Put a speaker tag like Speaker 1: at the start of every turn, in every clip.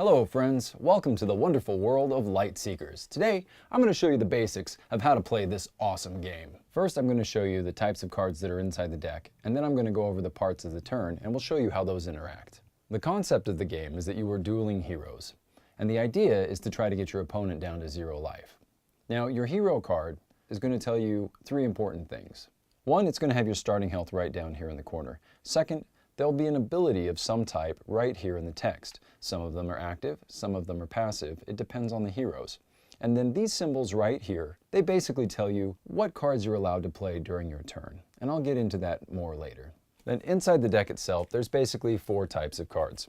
Speaker 1: Hello friends, welcome to the wonderful world of Lightseekers. Today, I'm going to show you the basics of how to play this awesome game. First, I'm going to show you the types of cards that are inside the deck, and then I'm going to go over the parts of the turn, and we'll show you how those interact. The concept of the game is that you are dueling heroes, and the idea is to try to get your opponent down to 0 life. Now, your hero card is going to tell you 3 important things. One, it's going to have your starting health right down here in the corner. Second, there'll be an ability of some type right here in the text. Some of them are active, some of them are passive. It depends on the heroes. And then these symbols right here, they basically tell you what cards you're allowed to play during your turn. And I'll get into that more later. Then inside the deck itself, there's basically 4 types of cards.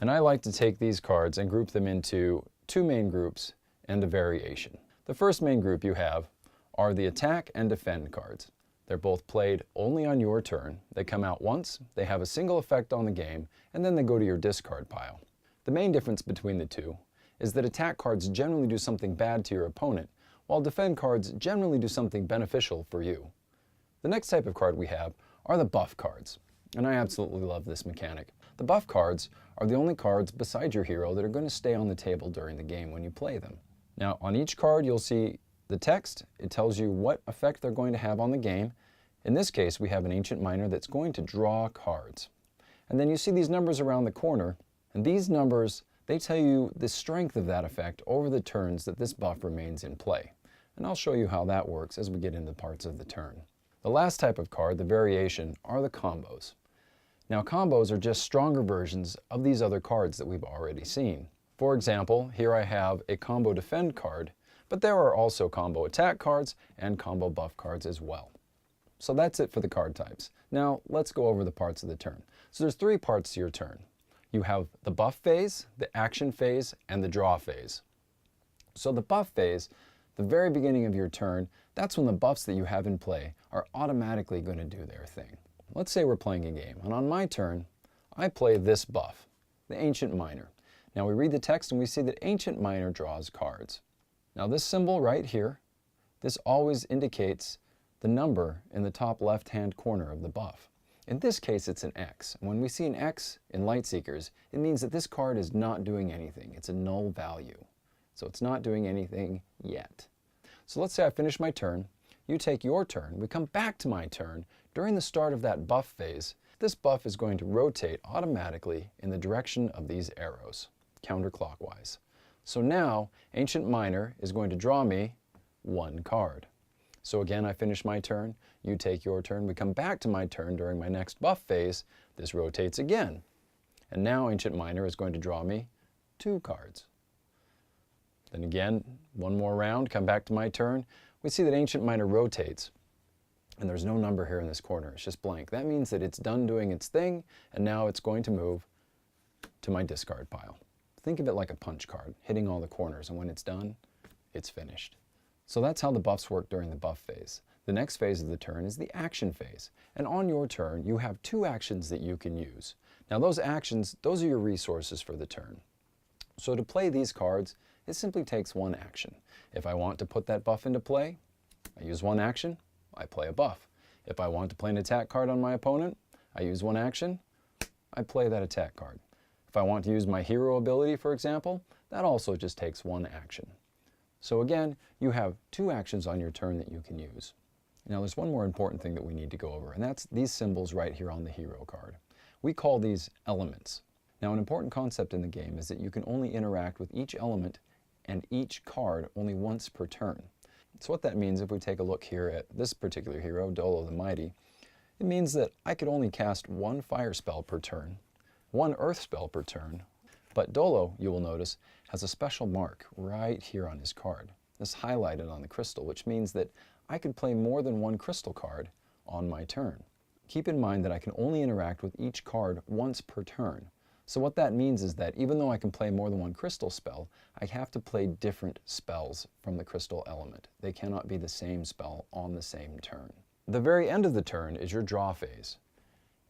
Speaker 1: And I like to take these cards and group them into 2 main groups and a variation. The first main group you have are the attack and defend cards. They're both played only on your turn. They come out once, they have a single effect on the game, and then they go to your discard pile. The main difference between the two is that attack cards generally do something bad to your opponent, while defend cards generally do something beneficial for you. The next type of card we have are the buff cards, and I absolutely love this mechanic. The buff cards are the only cards beside your hero that are going to stay on the table during the game when you play them. Now, on each card you'll see the text. It tells you what effect they're going to have on the game. In this case, we have an Ancient Miner that's going to draw cards. And then you see these numbers around the corner, and these numbers, they tell you the strength of that effect over the turns that this buff remains in play. And I'll show you how that works as we get into parts of the turn. The last type of card, the variation, are the combos. Now, combos are just stronger versions of these other cards that we've already seen. For example, here I have a combo defend card, but there are also combo attack cards and combo buff cards as well. So that's it for the card types. Now let's go over the parts of the turn. So there's 3 parts to your turn. You have the buff phase, the action phase, and the draw phase. So the buff phase, the very beginning of your turn, that's when the buffs that you have in play are automatically going to do their thing. Let's say we're playing a game, and on my turn, I play this buff, the Ancient Miner. Now we read the text and we see that Ancient Miner draws cards. Now this symbol right here, this always indicates the number in the top left-hand corner of the buff. In this case, it's an X. And when we see an X in Lightseekers, it means that this card is not doing anything. It's a null value. So it's not doing anything yet. So let's say I finish my turn, you take your turn, we come back to my turn. During the start of that buff phase, this buff is going to rotate automatically in the direction of these arrows, counterclockwise. So now, Ancient Miner is going to draw me 1 card. So again, I finish my turn, you take your turn, we come back to my turn during my next buff phase, this rotates again. And now Ancient Miner is going to draw me 2 cards. Then again, 1 more round, come back to my turn, we see that Ancient Miner rotates. And there's no number here in this corner, it's just blank. That means that it's done doing its thing, and now it's going to move to my discard pile. Think of it like a punch card, hitting all the corners, and when it's done, it's finished. So that's how the buffs work during the buff phase. The next phase of the turn is the action phase, and on your turn, you have 2 actions that you can use. Now those actions, those are your resources for the turn. So to play these cards, it simply takes 1 action. If I want to put that buff into play, I use 1 action, I play a buff. If I want to play an attack card on my opponent, I use 1 action, I play that attack card. If I want to use my hero ability, for example, that also just takes 1 action. So again, you have 2 actions on your turn that you can use. Now there's one more important thing that we need to go over, and that's these symbols right here on the hero card. We call these elements. Now an important concept in the game is that you can only interact with each element and each card only once per turn. So what that means, if we take a look here at this particular hero, Dolo the Mighty, it means that I could only cast 1 fire spell per turn, 1 earth spell per turn, but Dolo, you will notice, has a special mark right here on his card. This highlighted on the crystal, which means that I could play more than 1 crystal card on my turn. Keep in mind that I can only interact with each card once per turn. So what that means is that even though I can play more than 1 crystal spell, I have to play different spells from the crystal element. They cannot be the same spell on the same turn. The very end of the turn is your draw phase.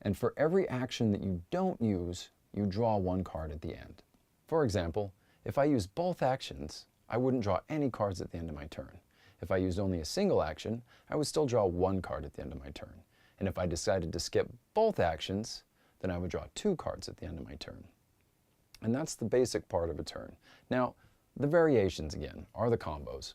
Speaker 1: And for every action that you don't use, you draw 1 card at the end. For example, if I use both actions, I wouldn't draw any cards at the end of my turn. If I used only a single action, I would still draw 1 card at the end of my turn. And if I decided to skip both actions, then I would draw 2 cards at the end of my turn. And that's the basic part of a turn. Now, the variations again are the combos.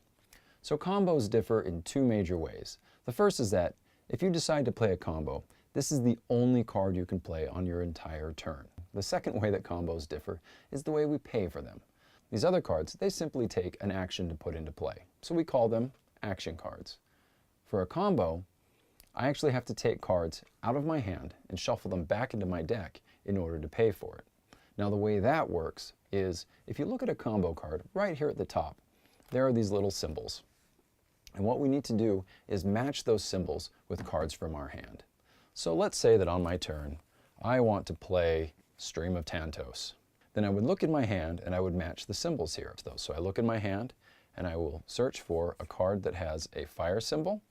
Speaker 1: So combos differ in two major ways. The first is that if you decide to play a combo, this is the only card you can play on your entire turn. The second way that combos differ is the way we pay for them. These other cards, they simply take an action to put into play. So we call them action cards. For a combo, I actually have to take cards out of my hand and shuffle them back into my deck in order to pay for it. Now the way that works is, if you look at a combo card right here at the top, there are these little symbols. And what we need to do is match those symbols with cards from our hand. So let's say that on my turn, I want to play Stream of Tantos. Then I would look in my hand and I would match the symbols here. So I look in my hand and I will search for a card that has a fire symbol.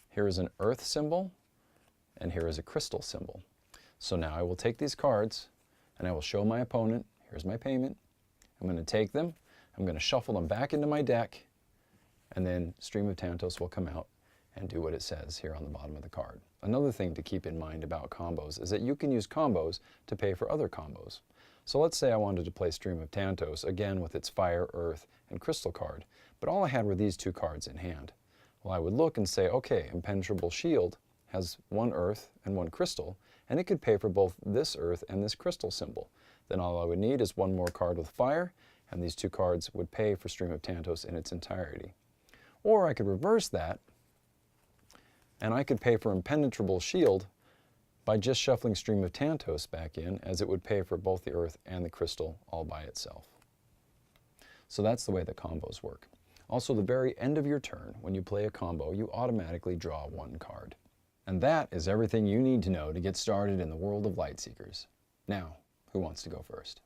Speaker 1: Here is an earth symbol, and here is a crystal symbol. So now I will take these cards and I will show my opponent, here's my payment. I'm going to take them, I'm going to shuffle them back into my deck, and then Stream of Tantos will come out and do what it says here on the bottom of the card. Another thing to keep in mind about combos is that you can use combos to pay for other combos. So let's say I wanted to play Stream of Tantos, again with its fire, earth, and crystal card, but all I had were these two cards in hand. Well, I would look and say, okay, Impenetrable Shield has one earth and one crystal, and it could pay for both this earth and this crystal symbol. Then all I would need is one more card with fire, and these two cards would pay for Stream of Tantos in its entirety. Or I could reverse that, and I could pay for Impenetrable Shield by just shuffling Stream of Tantos back in, as it would pay for both the earth and the crystal all by itself. So that's the way that combos work. Also, the very end of your turn, when you play a combo, you automatically draw one card. And that is everything you need to know to get started in the world of Lightseekers. Now, who wants to go first?